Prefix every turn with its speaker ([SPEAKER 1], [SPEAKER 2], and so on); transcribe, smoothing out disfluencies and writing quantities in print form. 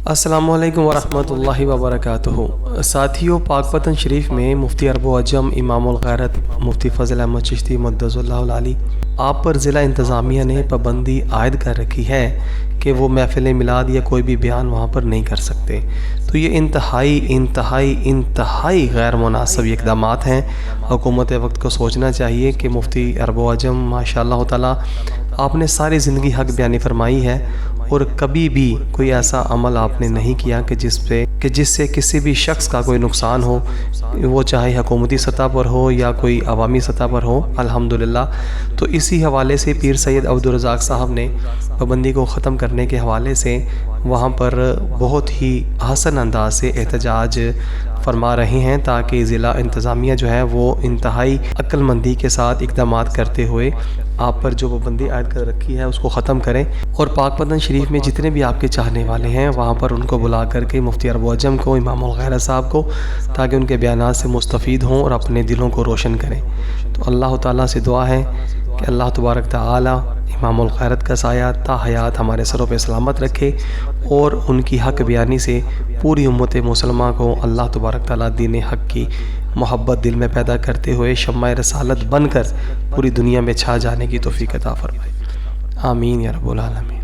[SPEAKER 1] السلام علیکم ورحمۃ اللہ وبرکاتہ۔ ساتھیوں، پاک پتن شریف میں مفتی عرب و عجم امام الغیرت مفتی فضل احمد چشتی مقدس اللہ العالی آپ پر ضلع انتظامیہ نے پابندی عائد کر رکھی ہے کہ وہ محفل میلاد یا کوئی بھی بیان وہاں پر نہیں کر سکتے۔ تو یہ انتہائی غیر مناسب اقدامات ہیں۔ حکومت وقت کو سوچنا چاہیے کہ مفتی عرب و عجم ماشاء اللہ تعالیٰ آپ نے ساری زندگی حق بیانی فرمائی ہے، اور کبھی بھی کوئی ایسا عمل آپ نے نہیں کیا کہ جس سے کسی بھی شخص کا کوئی نقصان ہو، وہ چاہے حکومتی سطح پر ہو یا کوئی عوامی سطح پر ہو، الحمدللہ۔ تو اسی حوالے سے پیر سید عبدالرزاق صاحب نے پابندی کو ختم کرنے کے حوالے سے وہاں پر بہت ہی حسن انداز سے احتجاج فرما رہے ہیں، تاکہ ضلع انتظامیہ جو ہے وہ انتہائی عقل مندی کے ساتھ اقدامات کرتے ہوئے آپ پر جو پابندی عائد کر رکھی ہے اس کو ختم کریں، اور پاک پتن شریف میں جتنے بھی آپ کے چاہنے والے ہیں وہاں پر ان کو بلا کر کے مفتی عرب و عجم کو، امام الغیرت صاحب کو، تاکہ ان کے بیانات سے مستفید ہوں اور اپنے دلوں کو روشن کریں۔ تو اللہ تعالیٰ سے دعا ہے کہ اللہ تبارک تعالیٰ امام الغیرت کا سایہ تا حیات ہمارے سروں پہ سلامت رکھے، اور ان کی حق بیانی سے پوری امت مسلمہ کو اللہ تبارک تعالیٰ دین حق کی محبت دل میں پیدا کرتے ہوئے شمع رسالت بن کر پوری دنیا میں چھا جانے کی توفیق عطا فرمائے۔ آمین یا رب العالمین۔